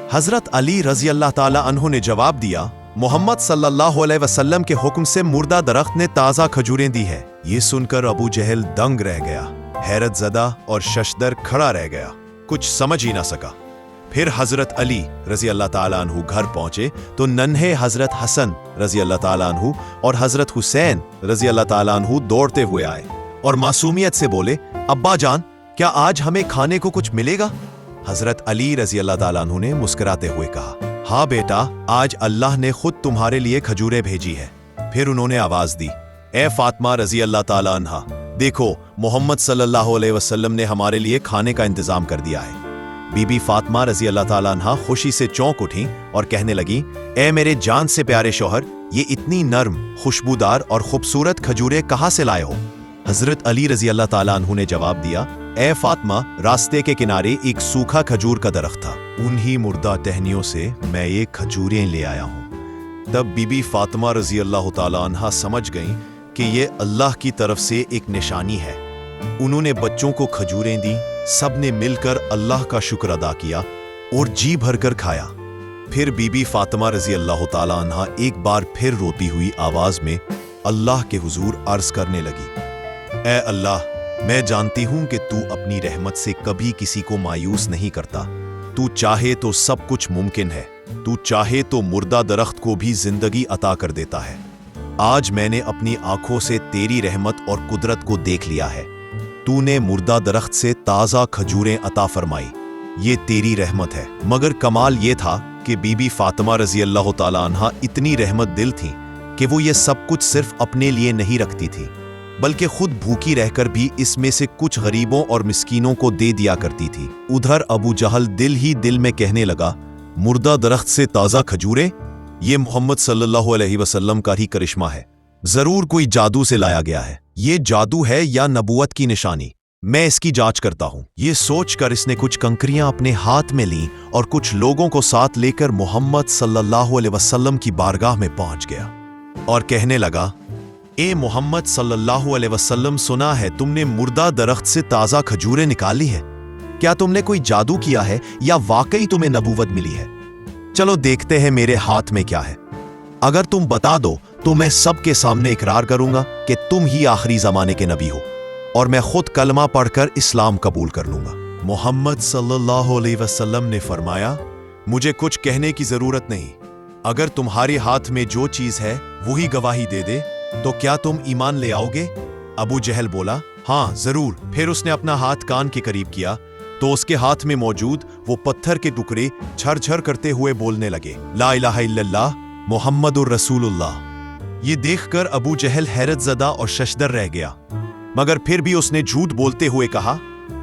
हजरत अली रजी अल्लाह ताला अन्हु ने जवाब दिया, मोहम्मद सल्लल्लाहु अलैहि वसल्लम के हुक्म से मुर्दा दरख्त ने ताज़ा खजूरें दी है। ये सुनकर अबू जहल दंग रह गया, हैरत ज़दा और शशदर खड़ा रह गया, कुछ समझ ही ना सका। फिर हजरत अली रजी अल्लाह ताला अन्हु घर पहुंचे तो नन्हे हजरत हसन रजी अल्लाह ताला अन्हु और हजरत हुसैन रजी अल्लाह ताला अन्हु दौड़ते हुए आए और मासूमियत से बोले, अब्बा जान, क्या आज हमें खाने को कुछ मिलेगा? हजरत अली रजी अल्लाह ताला अन्हु ने मुस्कुराते हुए कहा, हाँ बेटा, आज अल्लाह ने खुद तुम्हारे लिए खजूरें भेजी है। फिर उन्होंने आवाज दी, ए फातिमा रजी अल्लाह ताला अन्हा, देखो मोहम्मद सल्लल्लाहु अलैहि वसल्लम ने हमारे लिए खाने का इंतजाम कर दिया है। बीबी फातिमा रजी अल्लाह ताला अन्हा खुशी से चौंक उठी और कहने लगी, ए मेरे जान से प्यारे शौहर, ये इतनी नर्म, खुशबूदार और खूबसूरत खजूरें कहाँ से लाए हो? हजरत अली रजी अल्लाह ताला अन्हु ने जवाब दिया, ए फातिमा, रास्ते के किनारे एक सूखा खजूर का दरख्त था, उन्हीं मुर्दा टहनियों से मैं ये खजूरें ले आया हूँ। तब बीबी फातिमा रजी अल्लाह ताला अन्हा समझ गईं कि ये अल्लाह की तरफ से एक निशानी है। उन्होंने बच्चों को खजूरें दी, सबने मिलकर अल्लाह का शुक्र अदा किया और जी भरकर खाया। फिर बीबी फातिमा रजी अल्लाह ताला अन्हा एक बार फिर रोती हुई आवाज में अल्लाह के हुजूर अर्ज करने लगी, ए अल्लाह, मैं जानती हूं कि तू अपनी रहमत से कभी किसी को मायूस नहीं करता। तू चाहे तो सब कुछ मुमकिन है, तू चाहे तो मुर्दा दरख्त को भी जिंदगी अता कर देता है। आज मैंने अपनी आंखों से तेरी रहमत और कुदरत को देख लिया है। तूने मुर्दा दरख्त से ताज़ा खजूरें अता फरमाई, ये तेरी रहमत है। मगर कमाल ये था कि बीबी फातिमा रजी अल्लाह ताला अन्हा इतनी रहमत दिल थी कि वो ये सब कुछ सिर्फ अपने लिए नहीं रखती थी, बल्कि खुद भूखी रहकर भी इसमें से कुछ गरीबों और मिस्कीनों को दे दिया करती थी। उधर अबू जहल दिल ही दिल में कहने लगा, मुर्दा दरख्त से ताज़ा खजूरें, ये मोहम्मद सल्लल्लाहु अलैहि वसल्लम का ही करिश्मा है, जरूर कोई जादू से लाया गया है। ये जादू है या नबूवत की निशानी, मैं इसकी जांच करता हूं। ये सोचकर इसने कुछ कंकरियां अपने हाथ में ली और कुछ लोगों को साथ लेकर मोहम्मद सल्लल्लाहु अलैहि वसल्लम की बारगाह में पहुंच गया और कहने लगा, ए मोहम्मद सल्लल्लाहु अलैहि वसल्लम, सुना है तुमने मुर्दा दरख्त से ताज़ा खजूरें निकाली है। क्या तुमने कोई जादू किया है या वाकई तुम्हें नबूवत मिली है? चलो देखते हैं मेरे हाथ में क्या है। अगर तुम बता दो तो मैं सबके सामने इकरार करूंगा कि तुम ही आखिरी जमाने के नबी हो और मैं खुद कलमा पढ़कर इस्लाम कबूल कर लूंगा। मोहम्मद सल्लल्लाहु अलैहि वसल्लम ने फरमाया, मुझे कुछ कहने की जरूरत नहीं, अगर तुम्हारे हाथ में जो चीज है वही गवाही दे दे तो क्या तुम ईमान ले आओगे? अबू जहल बोला, हाँ जरूर। फिर उसने अपना हाथ कान के करीब किया तो उसके हाथ में मौजूद वो पत्थर के टुकड़े झरझर करते हुए बोलने लगे, ला इलाहा इल्लल्लाह मुहम्मदुर रसूलुल्लाह। ये देखकर अबू जहल हैरत ज़दा और शशदर रह गया, मगर फिर भी उसने झूठ बोलते हुए कहा,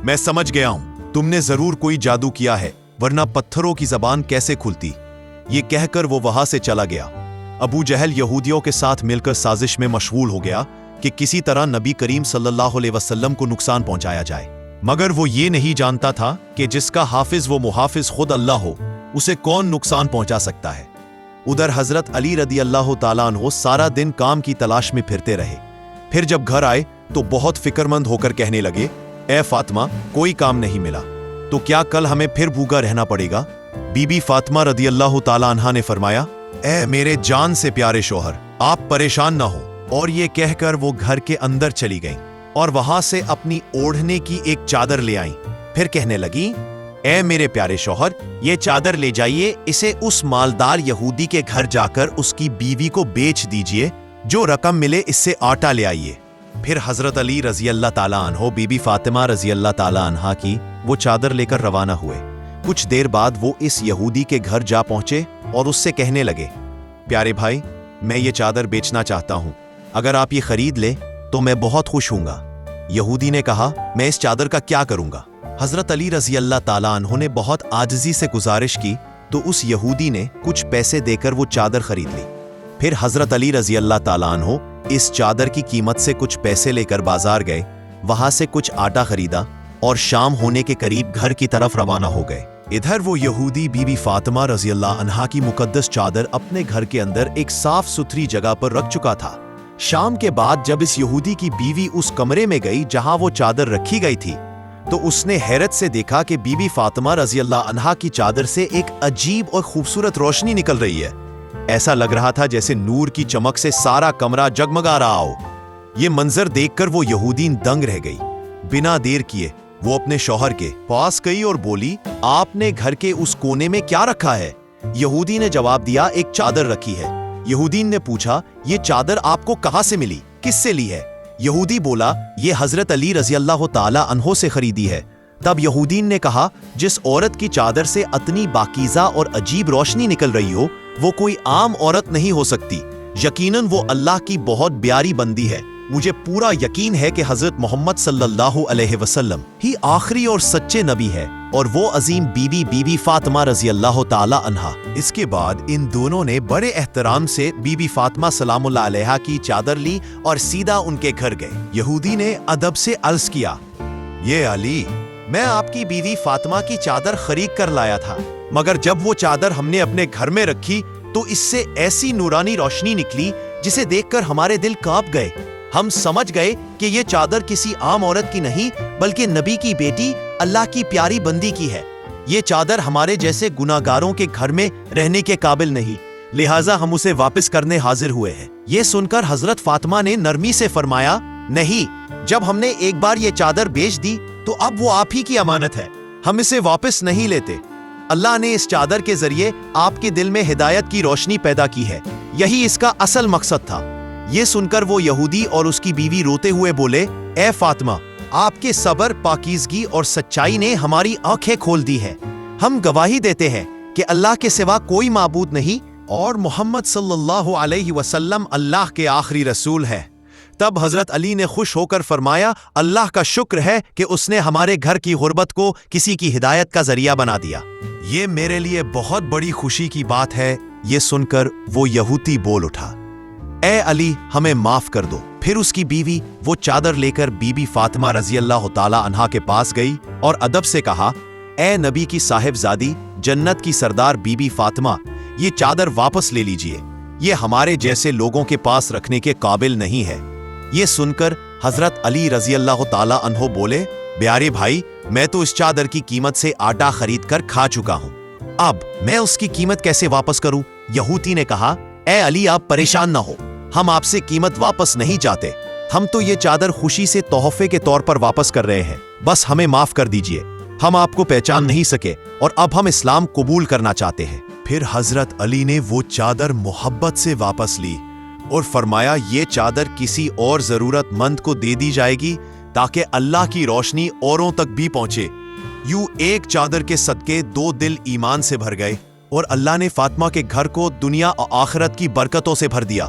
मैं समझ गया हूं, तुमने जरूर कोई जादू किया है, वरना पत्थरों की जबान कैसे खुलती। ये कहकर वो वहां से चला गया। अबू जहल यहूदियों के साथ मिलकर साजिश में मशगूल हो गया कि किसी तरह नबी करीम सल्लल्लाहु अलैहि वसल्लम को नुकसान पहुंचाया जाए, मगर वो ये नहीं जानता था कि जिसका हाफिज वो मुहाफिज खुद अल्लाह हो, उसे कौन नुकसान पहुंचा सकता है। उधर हजरत अली रदी अल्लाह ताला अन्हु सारा दिन काम की तलाश में फिरते रहे। फिर जब घर आए तो बहुत फिक्रमंद होकर कहने लगे, ए फातिमा, कोई काम नहीं मिला तो क्या कल हमें फिर भूखा रहना पड़ेगा? बीबी फातिमा रदी अल्लाह ताला अन्हा ने फरमाया, ए मेरे जान से प्यारे शौहर, आप परेशान ना हो। और ये कहकर वो घर के अंदर चली गईं और वहां से अपनी ओढ़ने की एक चादर ले आईं। फिर कहने लगी, ए मेरे प्यारे शौहर, ये चादर ले जाइए, इसे उस मालदार यहूदी के घर जाकर उसकी बीवी को बेच दीजिए, जो रकम मिले इससे आटा ले आइए। फिर हजरत अली रजी अल्लाह ताला अन्हो बीबी फातिमा रजी अल्लाह ताला अन्हा की वो चादर लेकर रवाना हुए। कुछ देर बाद वो इस यहूदी के घर जा पहुंचे और उससे कहने लगे, प्यारे भाई, मैं ये चादर बेचना चाहता हूं, अगर आप ये खरीद ले तो मैं बहुत खुश हूंगा। यहूदी ने कहा, मैं इस चादर का क्या करूंगा? हजरत अली रजी अल्लाह ताला अन्हु ने बहुत आजिज़ी से गुजारिश की तो उस यहूदी ने कुछ पैसे देकर वो चादर खरीद ली। फिर हजरत अली रजी अल्लाह ताला अन्हु इस चादर की कीमत से कुछ पैसे लेकर बाजार गए, वहां से कुछ आटा खरीदा और शाम होने के करीब घर की तरफ रवाना हो गए। इधर वो यहूदी बीबी फातिमा रजी अल्लाह अन्हा की मुकद्दस चादर अपने घर के अंदर एक साफ सुथरी जगह पर रख चुका था। शाम के बाद जब इस यहूदी की बीवी उस कमरे में गई जहां वो चादर रखी गई थी, تو اس نے حیرت سے دیکھا کہ بی بی فاطمہ رضی اللہ عنہا کی چادر سے ایک عجیب اور خوبصورت روشنی نکل رہی ہے۔ ایسا لگ رہا تھا جیسے نور کی چمک سے سارا کمرہ جگمگا رہا ہو۔ یہ منظر دیکھ کر وہ یہودین دنگ رہ گئی۔ بنا دیر کیے وہ اپنے شوہر کے پاس گئی اور بولی، آپ نے گھر کے اس کونے میں کیا رکھا ہے؟ یہودی نے جواب دیا، ایک چادر رکھی ہے۔ یہودین نے پوچھا، یہ چادر آپ کو کہاں سے ملی؟ کس سے لی ہے؟ یہودی بولا، یہ حضرت علی رضی اللہ تعالی عنہ سے خریدی ہے۔ تب یہودین نے کہا، جس عورت کی چادر سے اتنی باکیزہ اور عجیب روشنی نکل رہی ہو، وہ کوئی عام عورت نہیں ہو سکتی۔ یقیناً وہ اللہ کی بہت پیاری بندی ہے۔ مجھے پورا یقین ہے کہ حضرت محمد صلی اللہ علیہ وسلم ہی آخری اور سچے نبی ہے، اور وہ عظیم بی بی فاطمہ رضی اللہ تعالی عنہا۔ اس کے بعد ان دونوں نے بڑے احترام سے بی بی فاطمہ سلام اللہ علیہا کی چادر لی اور سیدھا ان کے گھر گئے۔ یہودی نے ادب سے عرض کیا، یہ علی، میں آپ کی بیوی فاطمہ کی چادر خرید کر لایا تھا، مگر جب وہ چادر ہم نے اپنے گھر میں رکھی تو اس سے ایسی نورانی روشنی نکلی جسے دیکھ کر ہمارے دل کانپ گئے۔ ہم سمجھ گئے کہ یہ چادر کسی عام عورت کی نہیں بلکہ نبی کی بیٹی اللہ کی پیاری بندی کی ہے۔ یہ چادر ہمارے جیسے گناہگاروں کے گھر میں رہنے کے قابل نہیں، لہٰذا ہم اسے واپس کرنے حاضر ہوئے ہیں۔ یہ سن کر حضرت فاطمہ نے نرمی سے فرمایا، نہیں، جب ہم نے ایک بار یہ چادر بیچ دی تو اب وہ آپ ہی کی امانت ہے، ہم اسے واپس نہیں لیتے۔ اللہ نے اس چادر کے ذریعے آپ کے دل میں ہدایت کی روشنی پیدا کی ہے، یہی اس کا اصل مقصد تھا۔ یہ سن کر وہ یہودی اور اس کی بیوی روتے ہوئے بولے، اے فاطمہ، آپ کے صبر، پاکیزگی اور سچائی نے ہماری آنکھیں کھول دی ہے۔ ہم گواہی دیتے ہیں کہ اللہ کے سوا کوئی معبود نہیں اور محمد صلی اللہ علیہ وسلم اللہ کے آخری رسول ہے۔ تب حضرت علی نے خوش ہو کر فرمایا، اللہ کا شکر ہے کہ اس نے ہمارے گھر کی غربت کو کسی کی ہدایت کا ذریعہ بنا دیا۔ یہ میرے لیے بہت بڑی خوشی کی بات ہے۔ یہ سن کر وہ یہودی بول اٹھا، اے علی، ہمیں معاف کر دو۔ پھر اس کی بیوی وہ چادر لے کر بی بی فاطمہ رضی اللہ تعالی عنہا کے پاس گئی اور ادب سے کہا، اے نبی کی صاحبزادی، جنت کی سردار بی بی فاطمہ، یہ چادر واپس لے لیجئے، یہ ہمارے جیسے لوگوں کے پاس رکھنے کے قابل نہیں ہے۔ یہ سن کر حضرت علی رضی اللہ تعالی عنہ بولے، پیارے بھائی، میں تو اس چادر کی قیمت سے آٹا خرید کر کھا چکا ہوں، اب میں اس کی قیمت کیسے واپس کروں؟ یہودی نے کہا، اے علی، آپ پریشان نہ ہو، ہم آپ سے قیمت واپس نہیں چاہتے، ہم تو یہ چادر خوشی سے تحفے کے طور پر واپس کر رہے ہیں، بس ہمیں معاف کر دیجئے، ہم آپ کو پہچان نہیں سکے اور اب ہم اسلام قبول کرنا چاہتے ہیں۔ پھر حضرت علی نے وہ چادر محبت سے واپس لی اور فرمایا، یہ چادر کسی اور ضرورت مند کو دے دی جائے گی تاکہ اللہ کی روشنی اوروں تک بھی پہنچے۔ یوں ایک چادر کے صدقے دو دل ایمان سے بھر گئے اور اللہ نے فاطمہ کے گھر کو دنیا اور آخرت کی برکتوں سے بھر دیا۔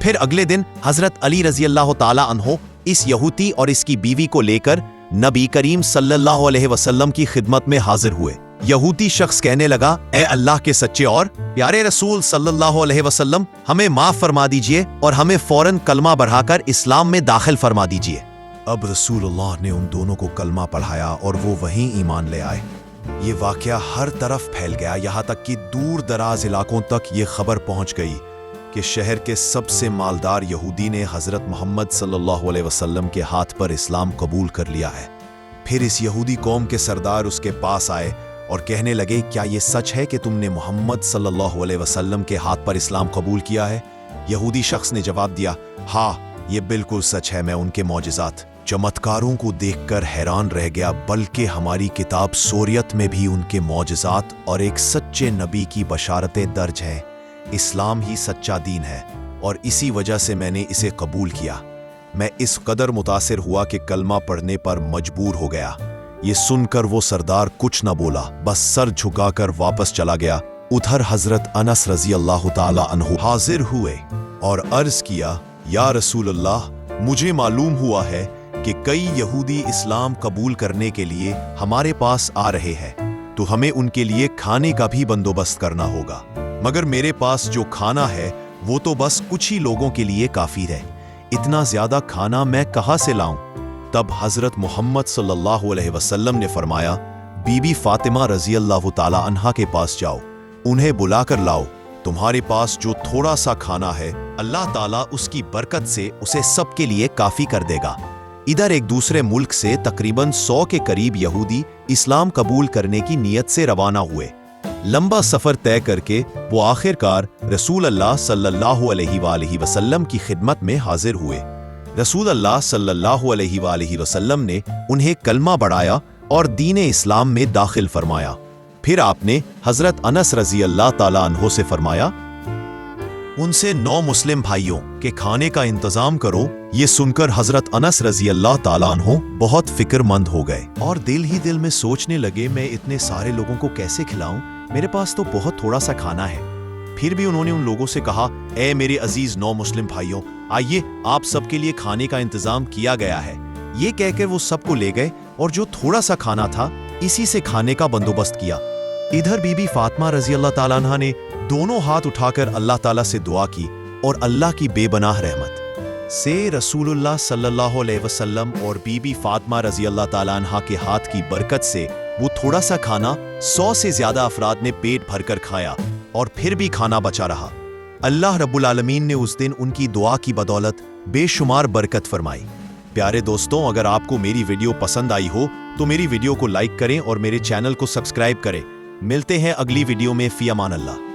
پھر اگلے دن حضرت علی رضی اللہ تعالی عنہ اس یہودی اور اس کی بیوی کو لے کر نبی کریم صلی اللہ علیہ وسلم کی خدمت میں حاضر ہوئے۔ یہودی شخص کہنے لگا، اے اللہ کے سچے اور پیارے رسول صلی اللہ علیہ وسلم، ہمیں معاف فرما دیجئے اور ہمیں فوراً کلمہ بڑھا کر اسلام میں داخل فرما دیجئے۔ اب رسول اللہ نے ان دونوں کو کلمہ پڑھایا اور وہ وہیں ایمان لے آئے۔ یہ واقعہ ہر طرف پھیل گیا، یہاں تک کہ دور دراز علاقوں تک یہ خبر پہنچ گئی کہ شہر کے سب سے مالدار یہودی نے حضرت محمد صلی اللہ علیہ وسلم کے ہاتھ پر اسلام قبول کر لیا ہے۔ پھر اس یہودی قوم کے سردار اس کے پاس آئے اور کہنے لگے، کیا یہ سچ ہے کہ تم نے محمد صلی اللہ علیہ وسلم کے ہاتھ پر اسلام قبول کیا ہے؟ یہودی شخص نے جواب دیا، ہاں، یہ بالکل سچ ہے، میں ان کے معجزات، چمتکاروں کو دیکھ کر حیران رہ گیا، بلکہ ہماری کتاب سوریت میں بھی ان کے معجزات اور ایک سچے نبی کی بشارتیں درج ہیں۔ اسلام ہی سچا دین ہے اور اسی وجہ سے میں نے اسے قبول کیا۔ میں اس قدر متاثر ہوا کہ کلمہ پڑھنے پر مجبور ہو گیا۔ یہ سن کر وہ سردار کچھ نہ بولا، بس سر جھکا کر واپس چلا گیا۔ ادھر حضرت انس رضی اللہ تعالی عنہ حاضر ہوئے اور عرض کیا، یا رسول اللہ، مجھے معلوم ہوا ہے کہ کئی یہودی اسلام قبول کرنے کے لیے ہمارے پاس آ رہے ہیں، تو ہمیں ان کے لیے کھانے کا بھی بندوبست کرنا ہوگا، مگر میرے پاس جو کھانا ہے وہ تو بس کچھ ہی لوگوں کے لیے کافی ہے، اتنا زیادہ کھانا میں کہاں سے لاؤں؟ تب حضرت محمد صلی اللہ علیہ وسلم نے فرمایا، بی بی فاطمہ رضی اللہ تعالی عنہا کے پاس جاؤ، انہیں بلا کر لاؤ، تمہارے پاس جو تھوڑا سا کھانا ہے اللہ تعالیٰ اس کی برکت سے اسے سب کے لیے کافی کر دے گا۔ इधर एक दूसरे मुल्क से तकरीबन 100 के करीब यहूदी इस्लाम कबूल करने की नीयत से रवाना हुए। लंबा सफर तय करके वो आखिरकार रसूल अल्लाह सल्लल्लाहु अलैहि वसल्लम की खिदमत में हाजिर हुए। रसूल अल्लाह सल्लल्लाहु अलैहि वसल्लम ने उन्हें कलमा बढ़ाया और दीन इस्लाम में दाखिल फरमाया। फिर आपने हजरत अनस रजी अल्लाह ताला अन्हो से फरमाया, उनसे 9 मुस्लिम भाइयों के खाने का इंतजाम करो। ये सुनकर हजरत अनस रजी अल्लाह ताला अन्हो बहुत फिक्रमंद हो गए और दिल ही दिल में सोचने लगे, मैं इतने सारे लोगों को कैसे खिलाऊं, मेरे पास तो बहुत थोड़ा सा खाना है। फिर भी उन्होंने उन लोगों से कहा, ए मेरे अजीज 9 मुस्लिम भाइयों, आइए आप सबके लिए खाने का इंतजाम किया गया है। ये कहकर वो सबको ले गए और जो थोड़ा सा खाना था इसी से खाने का बंदोबस्त किया। इधर बीबी फातिमा रजी अल्लाह ताला अन्हा ने दोनों हाथ उठाकर अल्लाह ताला से दुआ की और अल्लाह की बेबनाह रहमत से रसूलुल्लाह सल्लल्लाहु अलैहि वसल्लम और बीबी फातिमा रजी अल्लाह ताला अन्हा के हाथ की बरकत से वो थोड़ा सा खाना 100 से ज्यादा अफराद ने पेट भरकर खाया और फिर भी खाना बचा रहा। अल्लाह रब्बुल आलमीन ने उस दिन उनकी दुआ की बदौलत बेशुमार बरकत फरमाई। प्यारे दोस्तों, अगर आपको मेरी वीडियो पसंद आई हो तो मेरी वीडियो को लाइक करें और मेरे चैनल को सब्सक्राइब करें। मिलते हैं अगली वीडियो में। फी अमान अल्लाह।